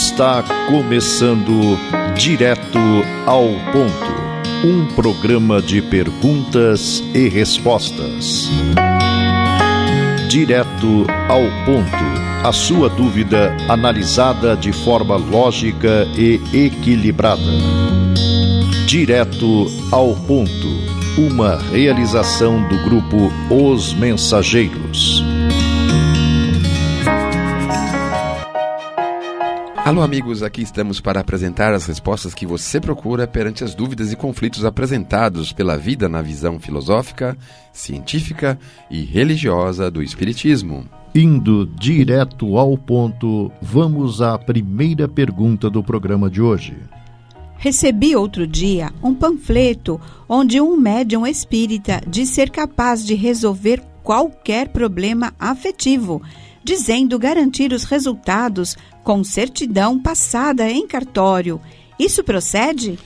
Está começando Direto ao Ponto, um programa de perguntas e respostas. Direto ao Ponto, a sua dúvida analisada de forma lógica e equilibrada. Direto ao Ponto, uma realização do grupo Os Mensageiros. Alô amigos, aqui estamos para apresentar as respostas que você procura perante as dúvidas e conflitos apresentados pela vida na visão filosófica, científica e religiosa do Espiritismo. Indo direto ao ponto, vamos à primeira pergunta do programa de hoje. Recebi outro dia um panfleto onde um médium espírita diz ser capaz de resolver qualquer problema afetivo, dizendo garantir os resultados com certidão passada em cartório. Isso procede?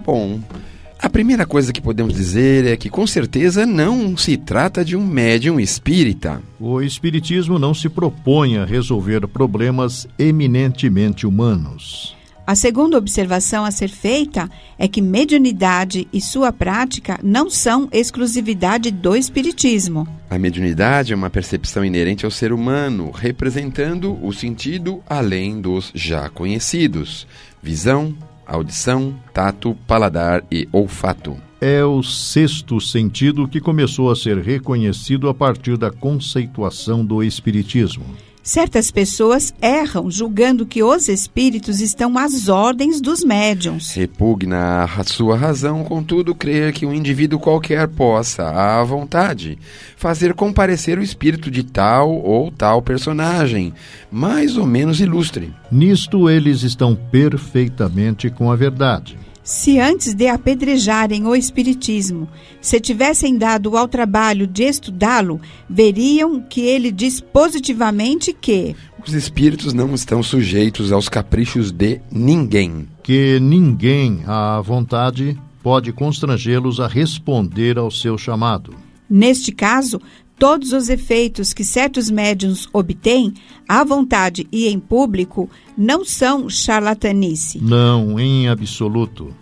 Bom, a primeira coisa que podemos dizer é que com certeza não se trata de um médium espírita. O espiritismo não se propõe a resolver problemas eminentemente humanos. A segunda observação a ser feita é que mediunidade e sua prática não são exclusividade do espiritismo. A mediunidade é uma percepção inerente ao ser humano, representando o sentido além dos já conhecidos: visão, audição, tato, paladar e olfato. É o sexto sentido que começou a ser reconhecido a partir da conceituação do espiritismo. Certas pessoas erram julgando que os espíritos estão às ordens dos médiuns. Repugna a sua razão, contudo, crer que um indivíduo qualquer possa, à vontade, fazer comparecer o espírito de tal ou tal personagem, mais ou menos ilustre. Nisto eles estão perfeitamente com a verdade. Se antes de apedrejarem o espiritismo, se tivessem dado ao trabalho de estudá-lo, veriam que ele diz positivamente que os espíritos não estão sujeitos aos caprichos de ninguém. Que ninguém, à vontade, pode constrangê-los a responder ao seu chamado. Neste caso, todos os efeitos que certos médiuns obtêm, à vontade e em público, não são charlatanice. Não, em absoluto.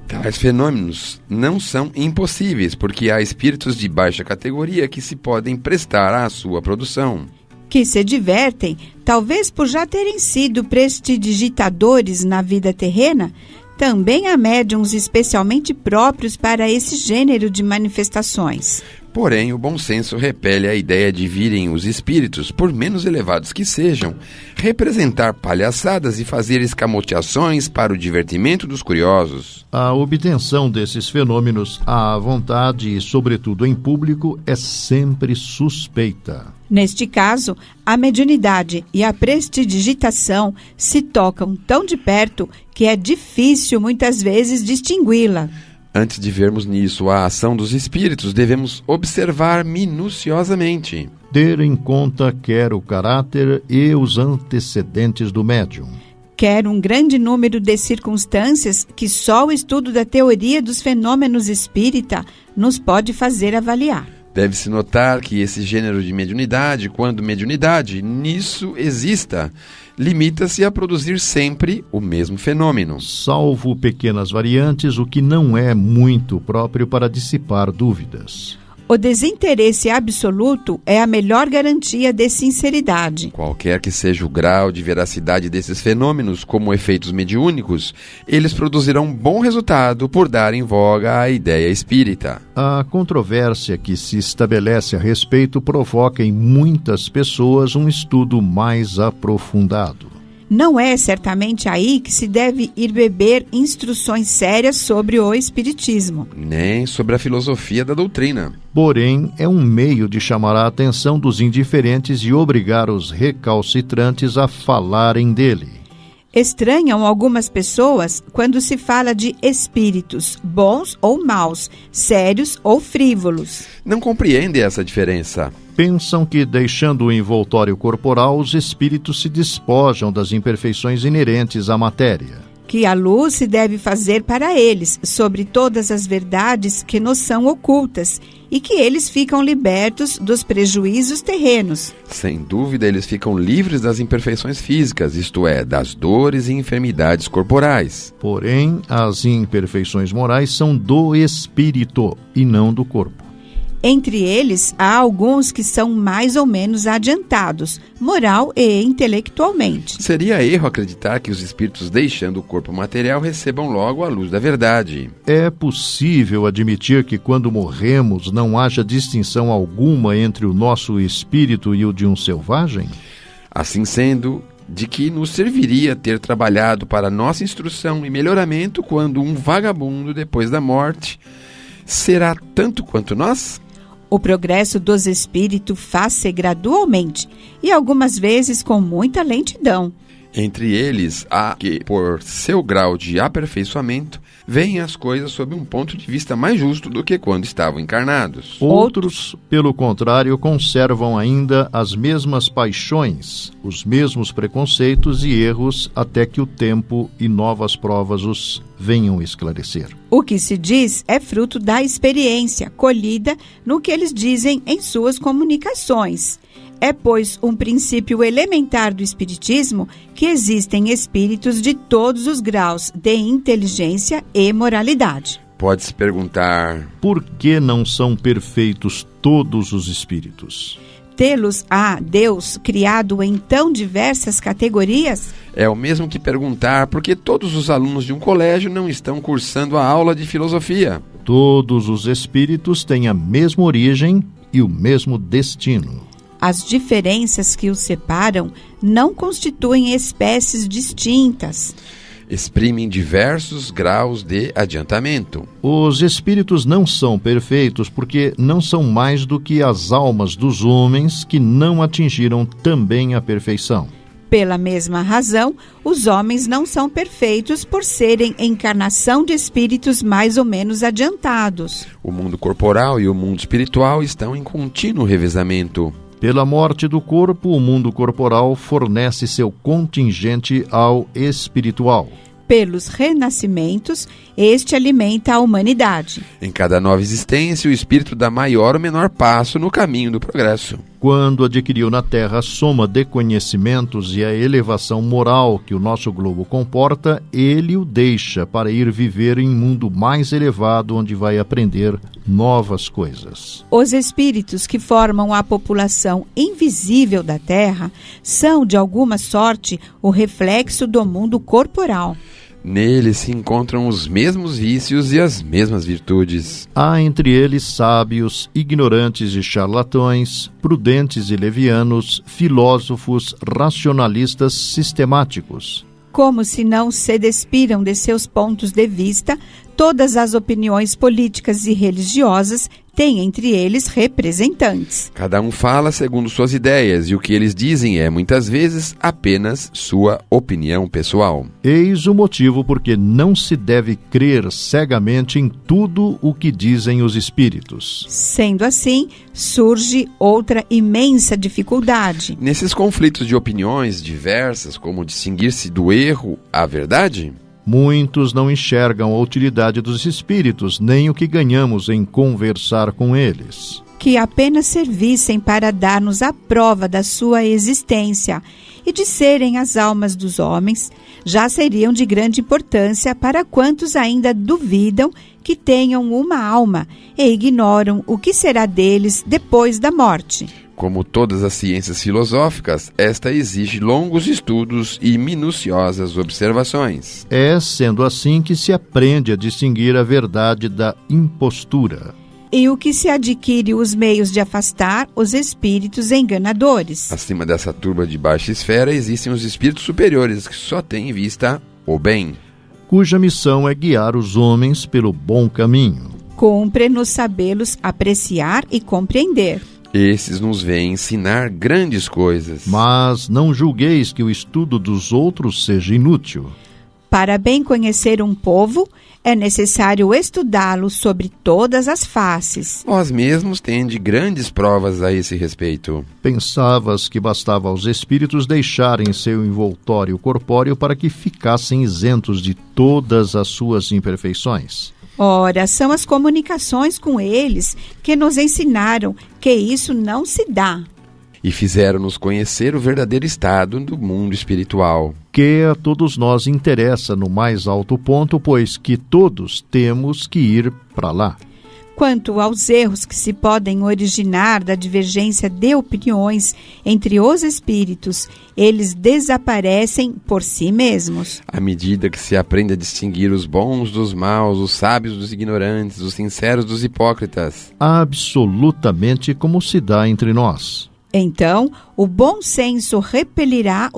Tais fenômenos não são impossíveis, porque há espíritos de baixa categoria que se podem prestar à sua produção. Que se divertem, talvez por já terem sido prestidigitadores na vida terrena. Também há médiuns especialmente próprios para esse gênero de manifestações. Porém, o bom senso repele a ideia de virem os espíritos, por menos elevados que sejam, representar palhaçadas e fazer escamoteações para o divertimento dos curiosos. A obtenção desses fenômenos à vontade e, sobretudo em público, é sempre suspeita. Neste caso, a mediunidade e a prestidigitação se tocam tão de perto que é difícil muitas vezes distingui-la. Antes de vermos nisso a ação dos espíritos, devemos observar minuciosamente. Ter em conta quer o caráter e os antecedentes do médium. Quer um grande número de circunstâncias que só o estudo da teoria dos fenômenos espírita nos pode fazer avaliar. Deve-se notar que esse gênero de mediunidade, quando mediunidade, nisso exista, limita-se a produzir sempre o mesmo fenômeno. Salvo pequenas variantes, o que não é muito próprio para dissipar dúvidas. O desinteresse absoluto é a melhor garantia de sinceridade. Qualquer que seja o grau de veracidade desses fenômenos, como efeitos mediúnicos, eles produzirão bom resultado por darem voga à ideia espírita. A controvérsia que se estabelece a respeito provoca em muitas pessoas um estudo mais aprofundado. Não é certamente aí que se deve ir beber instruções sérias sobre o espiritismo. Nem sobre a filosofia da doutrina. Porém, é um meio de chamar a atenção dos indiferentes e obrigar os recalcitrantes a falarem dele. Estranham algumas pessoas quando se fala de espíritos, bons ou maus, sérios ou frívolos. Não compreendem essa diferença. Pensam que, deixando o envoltório corporal, os espíritos se despojam das imperfeições inerentes à matéria. que a luz se deve fazer para eles sobre todas as verdades que nos são ocultas e que eles ficam libertos dos prejuízos terrenos. Sem dúvida, eles ficam livres das imperfeições físicas, isto é, das dores e enfermidades corporais. Porém, as imperfeições morais são do espírito e não do corpo. Entre eles, há alguns que são mais ou menos adiantados, moral e intelectualmente. Seria erro acreditar que os espíritos, deixando o corpo material, recebam logo a luz da verdade. É possível admitir que quando morremos não haja distinção alguma entre o nosso espírito e o de um selvagem? Assim sendo, de que nos serviria ter trabalhado para nossa instrução e melhoramento quando um vagabundo, depois da morte, será tanto quanto nós? O progresso dos espíritos faz-se gradualmente e algumas vezes com muita lentidão. Entre eles, há que, por seu grau de aperfeiçoamento, veem as coisas sob um ponto de vista mais justo do que quando estavam encarnados. Outros, pelo contrário, conservam ainda as mesmas paixões, os mesmos preconceitos e erros até que o tempo e novas provas os venham esclarecer. O que se diz é fruto da experiência colhida no que eles dizem em suas comunicações. É, pois, um princípio elementar do Espiritismo que existem espíritos de todos os graus de inteligência e moralidade. Pode-se perguntar: por que não são perfeitos todos os espíritos? Tê-los a Deus criado em tão diversas categorias? É o mesmo que perguntar por que todos os alunos de um colégio não estão cursando a aula de filosofia. Todos os espíritos têm a mesma origem e o mesmo destino. As diferenças que os separam não constituem espécies distintas. Exprimem diversos graus de adiantamento. Os espíritos não são perfeitos porque não são mais do que as almas dos homens que não atingiram também a perfeição. Pela mesma razão, os homens não são perfeitos por serem encarnação de espíritos mais ou menos adiantados. O mundo corporal e o mundo espiritual estão em contínuo revezamento. Pela morte do corpo, o mundo corporal fornece seu contingente ao espiritual. Pelos renascimentos, este alimenta a humanidade. Em cada nova existência, o espírito dá maior ou menor passo no caminho do progresso. Quando adquiriu na Terra a soma de conhecimentos e a elevação moral que o nosso globo comporta, ele o deixa para ir viver em um mundo mais elevado, onde vai aprender novas coisas. Os espíritos que formam a população invisível da Terra são, de alguma sorte, o reflexo do mundo corporal. Nele se encontram os mesmos vícios e as mesmas virtudes. Há entre eles sábios, ignorantes e charlatões, prudentes e levianos, filósofos, racionalistas sistemáticos. Como se não se despiram de seus pontos de vista, todas as opiniões políticas e religiosas têm entre eles representantes. Cada um fala segundo suas ideias e o que eles dizem é, muitas vezes, apenas sua opinião pessoal. Eis o motivo porque não se deve crer cegamente em tudo o que dizem os espíritos. Sendo assim, surge outra imensa dificuldade. Nesses conflitos de opiniões diversas, como distinguir-se do erro à verdade? Muitos não enxergam a utilidade dos espíritos, nem o que ganhamos em conversar com eles. Que apenas servissem para dar-nos a prova da sua existência e de serem as almas dos homens, já seriam de grande importância para quantos ainda duvidam que tenham uma alma e ignoram o que será deles depois da morte. Como todas as ciências filosóficas, esta exige longos estudos e minuciosas observações. É sendo assim que se aprende a distinguir a verdade da impostura. E o que se adquire os meios de afastar os espíritos enganadores. Acima dessa turba de baixa esfera existem os espíritos superiores que só têm em vista o bem, cuja missão é guiar os homens pelo bom caminho. Cumpre-nos sabê-los apreciar e compreender. Esses nos vêm ensinar grandes coisas. Mas não julgueis que o estudo dos outros seja inútil. Para bem conhecer um povo, é necessário estudá-lo sobre todas as faces. Vós mesmos tendes grandes provas a esse respeito. Pensavas que bastava aos espíritos deixarem seu envoltório corpóreo para que ficassem isentos de todas as suas imperfeições? Ora, são as comunicações com eles que nos ensinaram que isso não se dá. E fizeram-nos conhecer o verdadeiro estado do mundo espiritual. Que a todos nós interessa no mais alto ponto, pois que todos temos que ir para lá. Quanto aos erros que se podem originar da divergência de opiniões entre os espíritos, eles desaparecem por si mesmos. À medida que se aprende a distinguir os bons dos maus, os sábios dos ignorantes, os sinceros dos hipócritas. Absolutamente como se dá entre nós. Então, o bom senso repelirá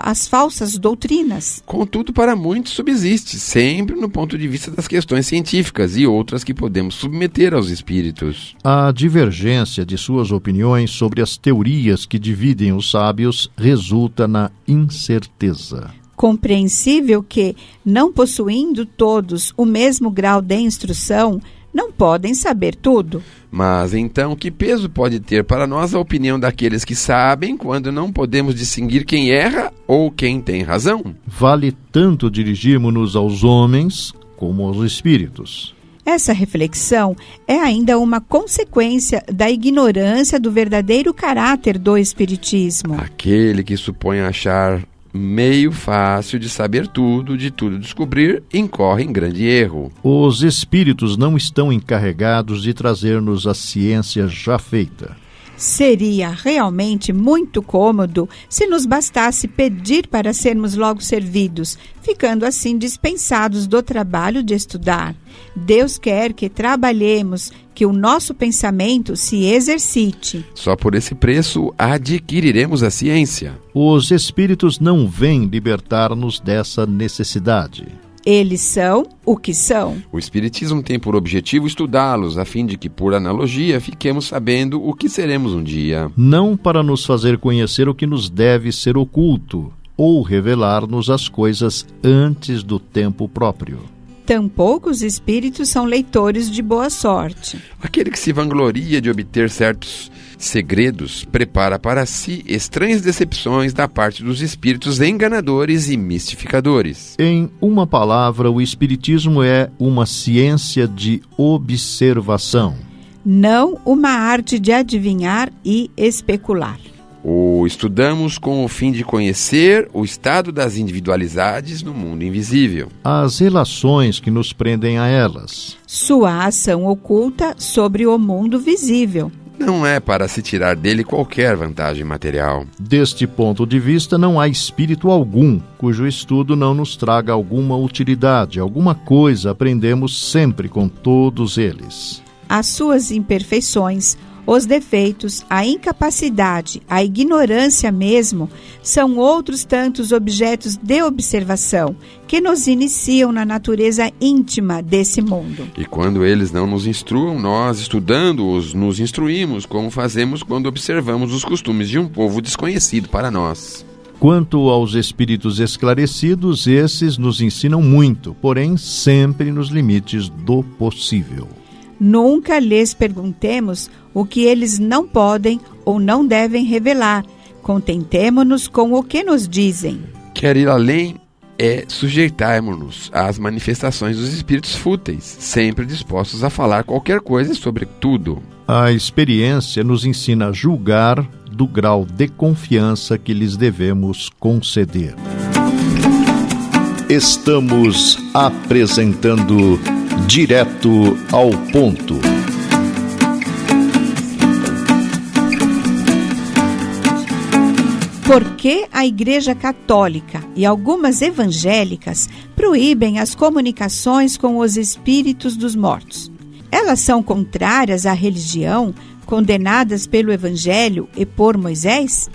as falsas doutrinas. Contudo, para muitos subsiste, sempre no ponto de vista das questões científicas e outras que podemos submeter aos espíritos. A divergência de suas opiniões sobre as teorias que dividem os sábios resulta na incerteza. Compreensível que, não possuindo todos o mesmo grau de instrução, não podem saber tudo. Mas então, que peso pode ter para nós a opinião daqueles que sabem quando não podemos distinguir quem erra ou quem tem razão? Vale tanto dirigirmos-nos aos homens como aos espíritos. Essa reflexão é ainda uma consequência da ignorância do verdadeiro caráter do espiritismo. Aquele que supõe achar meio fácil de saber tudo, de tudo descobrir, incorre em grande erro. Os espíritos não estão encarregados de trazer-nos a ciência já feita. Seria realmente muito cômodo se nos bastasse pedir para sermos logo servidos, ficando assim dispensados do trabalho de estudar. Deus quer que trabalhemos, que o nosso pensamento se exercite. Só por esse preço adquiriremos a ciência. Os espíritos não vêm libertar-nos dessa necessidade. Eles são o que são. O Espiritismo tem por objetivo estudá-los, a fim de que, por analogia, fiquemos sabendo o que seremos um dia. Não para nos fazer conhecer o que nos deve ser oculto, ou revelar-nos as coisas antes do tempo próprio. Tampouco os espíritos são leitores de boa sorte. Aquele que se vangloria de obter certos segredos prepara para si estranhas decepções da parte dos espíritos enganadores e mistificadores. Em uma palavra, o espiritismo é uma ciência de observação. Não uma arte de adivinhar e especular. O estudamos com o fim de conhecer o estado das individualidades no mundo invisível. As relações que nos prendem a elas. Sua ação oculta sobre o mundo visível. Não é para se tirar dele qualquer vantagem material. Deste ponto de vista, não há espírito algum cujo estudo não nos traga alguma utilidade, alguma coisa aprendemos sempre com todos eles. As suas imperfeições, os defeitos, a incapacidade, a ignorância mesmo, são outros tantos objetos de observação que nos iniciam na natureza íntima desse mundo. E quando eles não nos instruam, nós, estudando-os, nos instruímos, como fazemos quando observamos os costumes de um povo desconhecido para nós. Quanto aos espíritos esclarecidos, esses nos ensinam muito, porém sempre nos limites do possível. Nunca lhes perguntemos o que eles não podem ou não devem revelar. Contentemo-nos com o que nos dizem. Quer ir além é sujeitarmos-nos às manifestações dos espíritos fúteis, sempre dispostos a falar qualquer coisa sobre tudo. A experiência nos ensina a julgar do grau de confiança que lhes devemos conceder. Estamos apresentando Direto ao Ponto. Por que a Igreja Católica e algumas evangélicas proíbem as comunicações com os espíritos dos mortos? Elas são contrárias à religião, condenadas pelo Evangelho e por Moisés?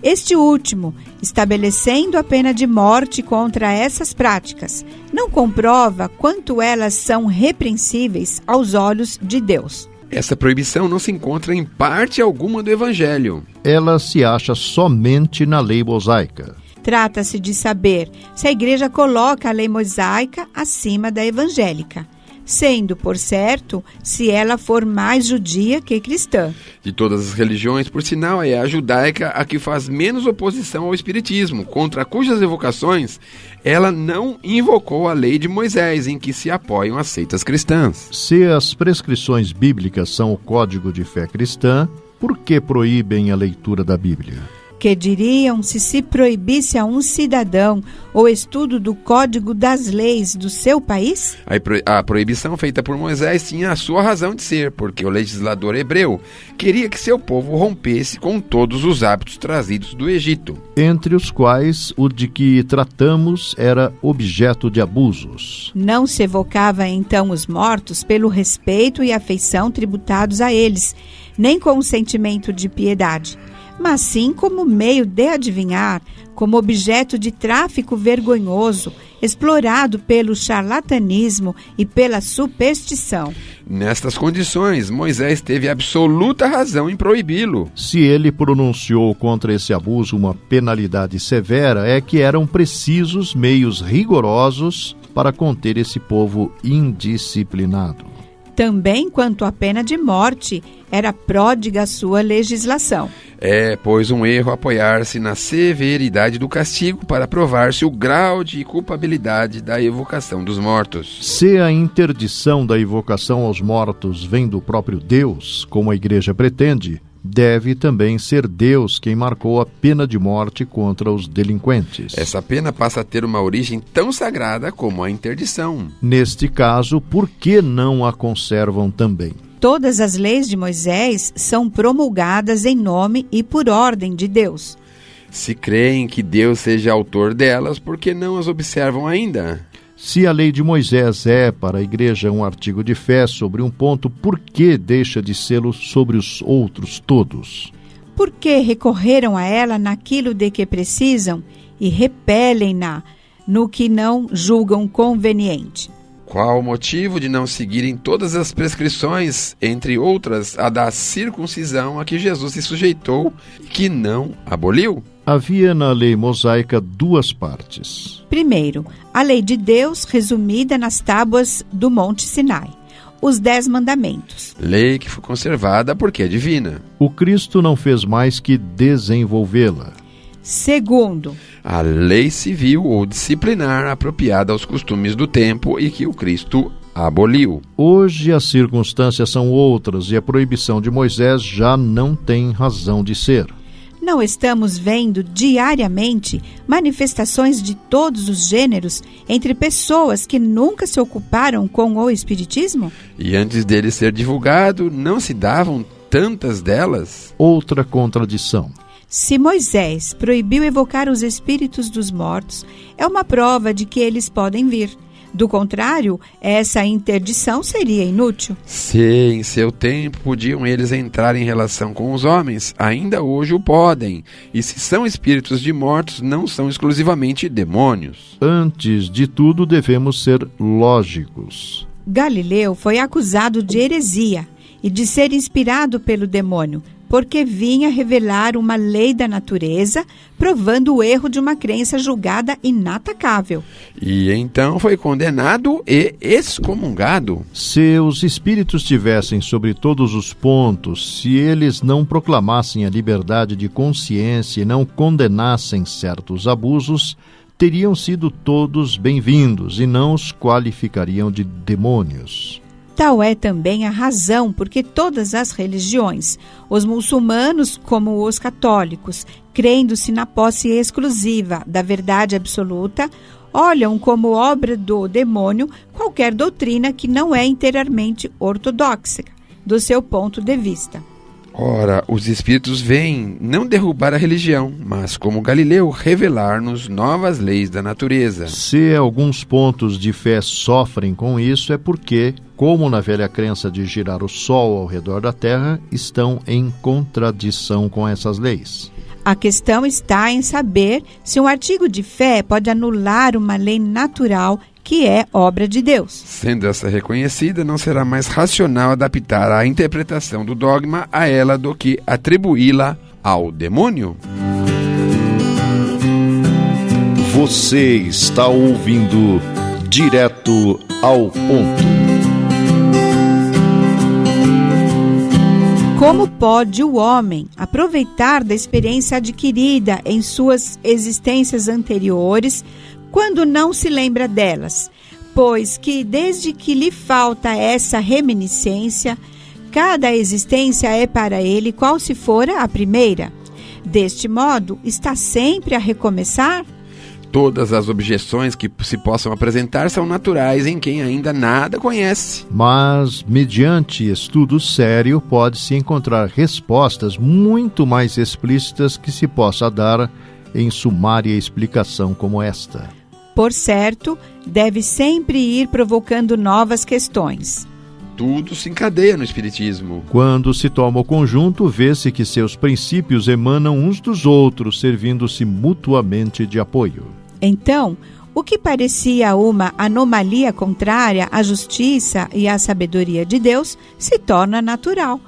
Este último, estabelecendo a pena de morte contra essas práticas, não comprova quanto elas são repreensíveis aos olhos de Deus. Essa proibição não se encontra em parte alguma do Evangelho. Ela se acha somente na lei mosaica. Trata-se de saber se a Igreja coloca a lei mosaica acima da evangélica, sendo, por certo, se ela for mais judia que cristã. De todas as religiões, por sinal, é a judaica a que faz menos oposição ao espiritismo, contra cujas evocações ela não invocou a lei de Moisés, em que se apoiam as seitas cristãs. Se as prescrições bíblicas são o código de fé cristã, por que proíbem a leitura da Bíblia? Que diriam se proibisse a um cidadão o estudo do código das leis do seu país? A proibição feita por Moisés tinha a sua razão de ser, porque o legislador hebreu queria que seu povo rompesse com todos os hábitos trazidos do Egito, entre os quais o de que tratamos era objeto de abusos. Não se evocava então os mortos pelo respeito e afeição tributados a eles, nem com um sentimento de piedade, mas sim como meio de adivinhar, como objeto de tráfico vergonhoso, explorado pelo charlatanismo e pela superstição. Nestas condições, Moisés teve absoluta razão em proibi-lo. Se ele pronunciou contra esse abuso uma penalidade severa, é que eram precisos meios rigorosos para conter esse povo indisciplinado. Também quanto à pena de morte, era pródiga a sua legislação. É, pois, um erro apoiar-se na severidade do castigo para provar-se o grau de culpabilidade da evocação dos mortos. Se a interdição da evocação aos mortos vem do próprio Deus, como a Igreja pretende, deve também ser Deus quem marcou a pena de morte contra os delinquentes. Essa pena passa a ter uma origem tão sagrada como a interdição. Neste caso, por que não a conservam também? Todas as leis de Moisés são promulgadas em nome e por ordem de Deus. Se creem que Deus seja autor delas, por que não as observam ainda? Se a lei de Moisés é, para a Igreja, um artigo de fé sobre um ponto, por que deixa de sê-lo sobre os outros todos? Por que recorreram a ela naquilo de que precisam e repelem-na no que não julgam conveniente? Qual o motivo de não seguirem todas as prescrições, entre outras a da circuncisão a que Jesus se sujeitou e que não aboliu? Havia na lei mosaica duas partes. Primeiro, a lei de Deus resumida nas tábuas do Monte Sinai, os 10 mandamentos. Lei que foi conservada porque é divina. O Cristo não fez mais que desenvolvê-la. Segundo, a lei civil ou disciplinar apropriada aos costumes do tempo e que o Cristo aboliu. Hoje as circunstâncias são outras e a proibição de Moisés já não tem razão de ser. Não estamos vendo diariamente manifestações de todos os gêneros entre pessoas que nunca se ocuparam com o espiritismo? E antes dele ser divulgado, não se davam tantas delas? Outra contradição. Se Moisés proibiu evocar os espíritos dos mortos, é uma prova de que eles podem vir. Do contrário, essa interdição seria inútil. Se em seu tempo podiam eles entrar em relação com os homens, ainda hoje o podem. E se são espíritos de mortos, não são exclusivamente demônios. Antes de tudo, devemos ser lógicos. Galileu foi acusado de heresia e de ser inspirado pelo demônio, porque vinha revelar uma lei da natureza, provando o erro de uma crença julgada inatacável. E então foi condenado e excomungado. Se os espíritos tivessem sobre todos os pontos, se eles não proclamassem a liberdade de consciência e não condenassem certos abusos, teriam sido todos bem-vindos e não os qualificariam de demônios. Tal é também a razão por que todas as religiões, os muçulmanos como os católicos, crendo-se na posse exclusiva da verdade absoluta, olham como obra do demônio qualquer doutrina que não é inteiramente ortodoxa, do seu ponto de vista. Ora, os espíritos vêm não derrubar a religião, mas, como Galileu, revelar-nos novas leis da natureza. Se alguns pontos de fé sofrem com isso, é porque, como na velha crença de girar o Sol ao redor da Terra, estão em contradição com essas leis. A questão está em saber se um artigo de fé pode anular uma lei natural que é obra de Deus. Sendo essa reconhecida, não será mais racional adaptar a interpretação do dogma a ela do que atribuí-la ao demônio. Você está ouvindo Direto ao Ponto. Como pode o homem aproveitar da experiência adquirida em suas existências anteriores quando não se lembra delas? Pois que desde que lhe falta essa reminiscência, cada existência é para ele qual se fora a primeira. Deste modo, está sempre a recomeçar? Todas as objeções que se possam apresentar são naturais em quem ainda nada conhece. Mas, mediante estudo sério, pode-se encontrar respostas muito mais explícitas que se possa dar em sumária explicação como esta. Por certo, deve sempre ir provocando novas questões. Tudo se encadeia no Espiritismo. Quando se toma o conjunto, vê-se que seus princípios emanam uns dos outros, servindo-se mutuamente de apoio. Então, o que parecia uma anomalia contrária à justiça e à sabedoria de Deus se torna natural.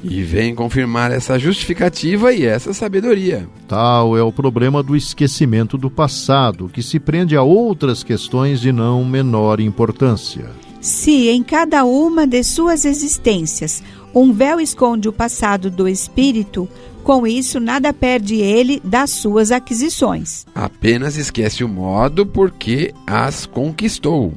E vem confirmar essa justificativa e essa sabedoria. Tal é o problema do esquecimento do passado, que se prende a outras questões de não menor importância. Se em cada uma de suas existências um véu esconde o passado do espírito, com isso nada perde ele das suas aquisições. Apenas esquece o modo por que as conquistou.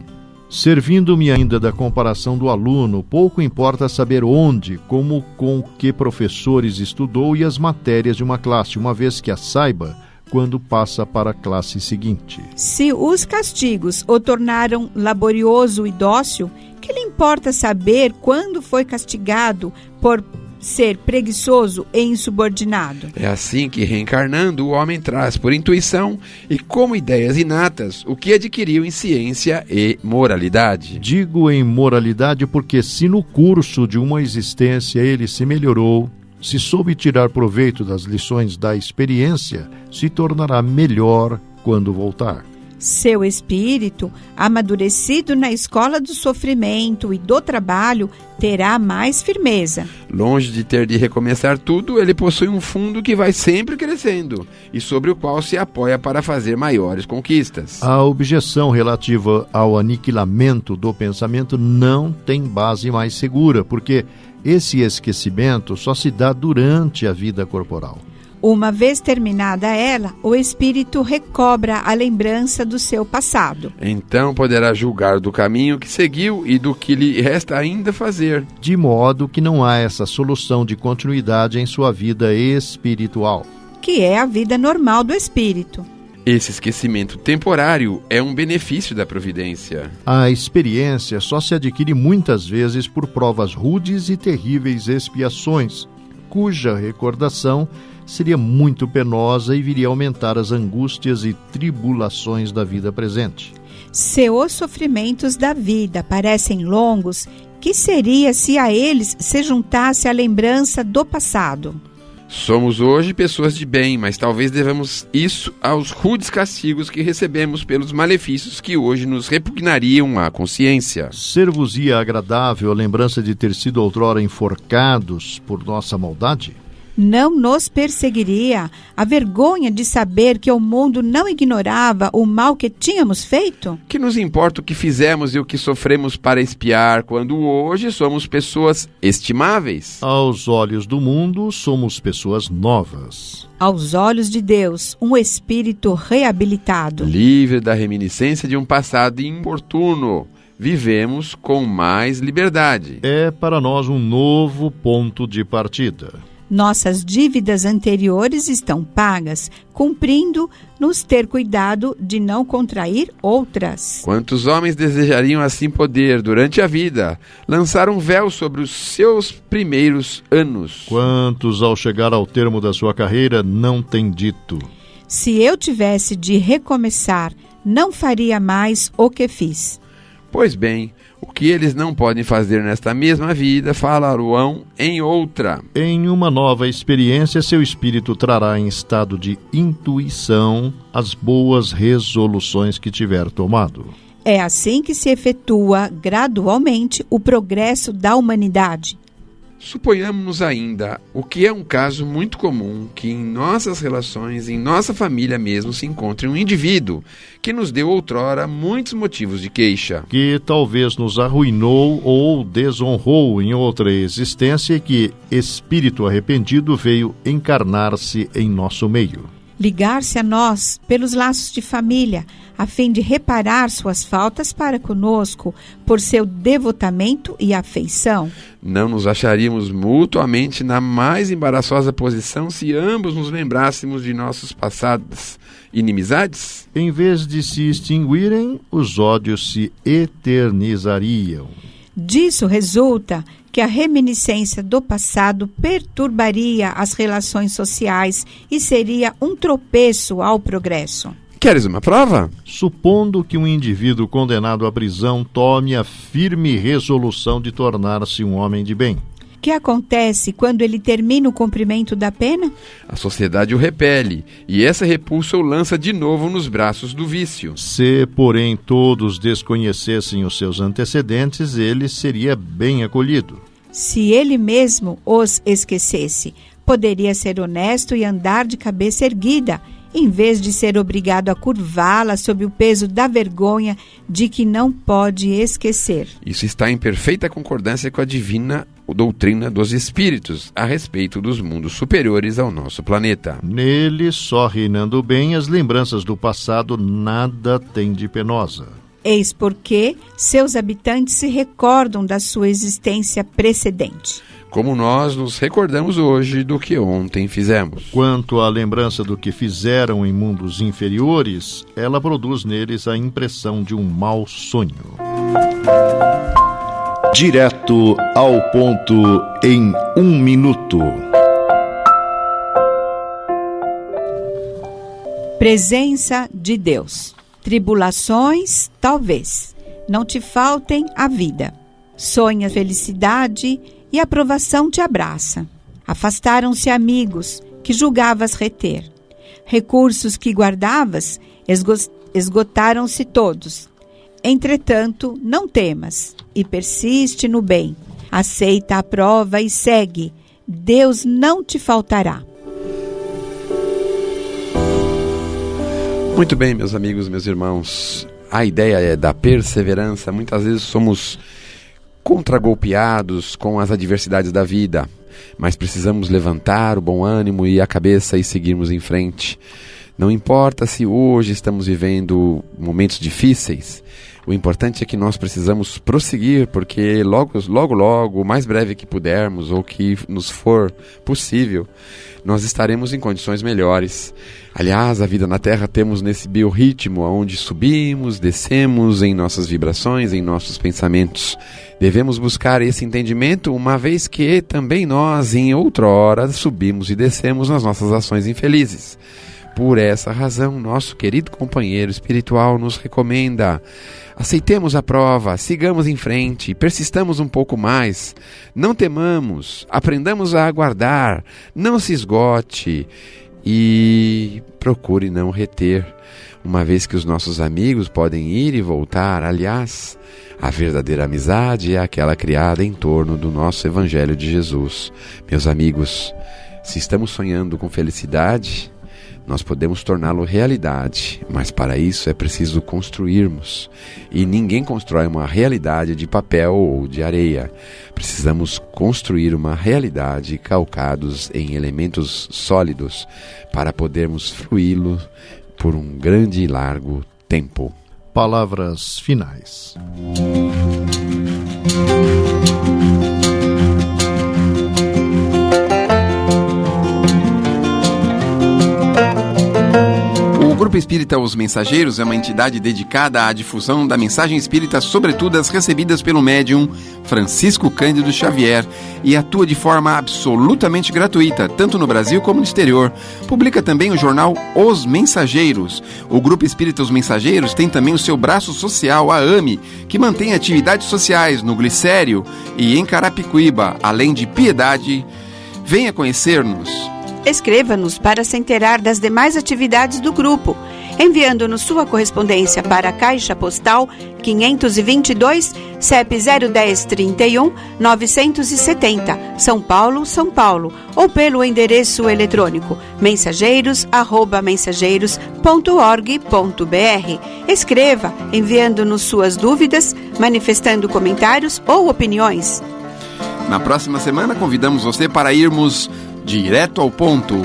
Servindo-me ainda da comparação do aluno, pouco importa saber onde, como, com que professores estudou e as matérias de uma classe, uma vez que a saiba quando passa para a classe seguinte. Se os castigos o tornaram laborioso e dócil, que lhe importa saber quando foi castigado por ser preguiçoso e insubordinado? É assim que, reencarnando, o homem traz por intuição e como ideias inatas o que adquiriu em ciência e moralidade. Digo em moralidade porque se no curso de uma existência ele se melhorou, se soube tirar proveito das lições da experiência, se tornará melhor quando voltar. Seu espírito, amadurecido na escola do sofrimento e do trabalho, terá mais firmeza. Longe de ter de recomeçar tudo, ele possui um fundo que vai sempre crescendo e sobre o qual se apoia para fazer maiores conquistas. A objeção relativa ao aniquilamento do pensamento não tem base mais segura, porque esse esquecimento só se dá durante a vida corporal. Uma vez terminada ela, o espírito recobra a lembrança do seu passado. Então poderá julgar do caminho que seguiu e do que lhe resta ainda fazer. De modo que não há essa solução de continuidade em sua vida espiritual, que é a vida normal do espírito. Esse esquecimento temporário é um benefício da providência. A experiência só se adquire muitas vezes por provas rudes e terríveis expiações, cuja recordação seria muito penosa e viria a aumentar as angústias e tribulações da vida presente. Se os sofrimentos da vida parecem longos, que seria se a eles se juntasse a lembrança do passado? Somos hoje pessoas de bem, mas talvez devamos isso aos rudes castigos que recebemos pelos malefícios que hoje nos repugnariam à consciência. Ser-vos-ia agradável a lembrança de ter sido outrora enforcados por nossa maldade? Não nos perseguiria a vergonha de saber que o mundo não ignorava o mal que tínhamos feito? Que nos importa o que fizemos e o que sofremos para expiar, quando hoje somos pessoas estimáveis? Aos olhos do mundo, somos pessoas novas. Aos olhos de Deus, um espírito reabilitado. Livre da reminiscência de um passado importuno, vivemos com mais liberdade. É para nós um novo ponto de partida. Nossas dívidas anteriores estão pagas, cumprindo-nos ter cuidado de não contrair outras. Quantos homens desejariam assim poder, durante a vida, lançar um véu sobre os seus primeiros anos? Quantos, ao chegar ao termo da sua carreira, não têm dito: se eu tivesse de recomeçar, não faria mais o que fiz. Pois bem, o que eles não podem fazer nesta mesma vida, falarão em outra. Em uma nova experiência, seu espírito trará em estado de intuição as boas resoluções que tiver tomado. É assim que se efetua gradualmente o progresso da humanidade. Suponhamos ainda, o que é um caso muito comum, que em nossas relações, em nossa família mesmo, se encontre um indivíduo que nos deu outrora muitos motivos de queixa. Que talvez nos arruinou ou desonrou em outra existência e que, espírito arrependido, veio encarnar-se em nosso meio. Ligar-se a nós pelos laços de família, a fim de reparar suas faltas para conosco, por seu devotamento e afeição. Não nos acharíamos mutuamente na mais embaraçosa posição se ambos nos lembrássemos de nossas passadas inimizades? Em vez de se extinguirem, os ódios se eternizariam. Disso resulta que a reminiscência do passado perturbaria as relações sociais e seria um tropeço ao progresso. Queres uma prova? Supondo que um indivíduo condenado à prisão tome a firme resolução de tornar-se um homem de bem. O que acontece quando ele termina o cumprimento da pena? A sociedade o repele, e essa repulsa o lança de novo nos braços do vício. Se, porém, todos desconhecessem os seus antecedentes, ele seria bem acolhido. Se ele mesmo os esquecesse, poderia ser honesto e andar de cabeça erguida, em vez de ser obrigado a curvá-la sob o peso da vergonha de que não pode esquecer. Isso está em perfeita concordância com a divina doutrina dos espíritos a respeito dos mundos superiores ao nosso planeta. Nele, só reinando bem, as lembranças do passado nada têm de penosa. Eis porque seus habitantes se recordam da sua existência precedente. Como nós nos recordamos hoje do que ontem fizemos. Quanto à lembrança do que fizeram em mundos inferiores, ela produz neles a impressão de um mau sonho. Direto ao ponto em 1 minuto. Presença de Deus. Tribulações, talvez, não te faltem a vida. Sonha felicidade e a aprovação te abraça. Afastaram-se amigos que julgavas reter. Recursos que guardavas esgotaram-se todos. Entretanto, não temas e persiste no bem. Aceita a prova e segue. Deus não te faltará. Muito bem, meus amigos, meus irmãos. A ideia é da perseverança. Muitas vezes somos contragolpeados com as adversidades da vida, mas precisamos levantar o bom ânimo e a cabeça e seguirmos em frente. Não importa se hoje estamos vivendo momentos difíceis, o importante é que nós precisamos prosseguir, porque logo, o mais breve que pudermos ou que nos for possível, nós estaremos em condições melhores. Aliás, a vida na Terra temos nesse biorritmo, onde subimos, descemos em nossas vibrações, em nossos pensamentos. Devemos buscar esse entendimento, uma vez que também nós, em outrora, subimos e descemos nas nossas ações infelizes. Por essa razão, nosso querido companheiro espiritual nos recomenda: aceitemos a prova, sigamos em frente, persistamos um pouco mais, não temamos, aprendamos a aguardar, não se esgote e procure não reter, uma vez que os nossos amigos podem ir e voltar. Aliás, a verdadeira amizade é aquela criada em torno do nosso Evangelho de Jesus. Meus amigos, se estamos sonhando com felicidade, nós podemos torná-lo realidade, mas para isso é preciso construirmos. E ninguém constrói uma realidade de papel ou de areia. Precisamos construir uma realidade calcados em elementos sólidos para podermos fruí-lo por um grande e largo tempo. Palavras finais. O Grupo Espírita Os Mensageiros é uma entidade dedicada à difusão da mensagem espírita, sobretudo as recebidas pelo médium Francisco Cândido Xavier, e atua de forma absolutamente gratuita, tanto no Brasil como no exterior. Publica também o jornal Os Mensageiros. O Grupo Espírita Os Mensageiros tem também o seu braço social, a AME, que mantém atividades sociais no Glicério e em Carapicuíba, além de Piedade. Venha conhecer-nos. Escreva-nos para se inteirar das demais atividades do grupo, enviando-nos sua correspondência para a Caixa Postal 522, CEP 01031 970, São Paulo, São Paulo, ou pelo endereço eletrônico mensageiros@mensageiros.org.br. Escreva, enviando-nos suas dúvidas, manifestando comentários ou opiniões. Na próxima semana, convidamos você para irmos direto ao ponto.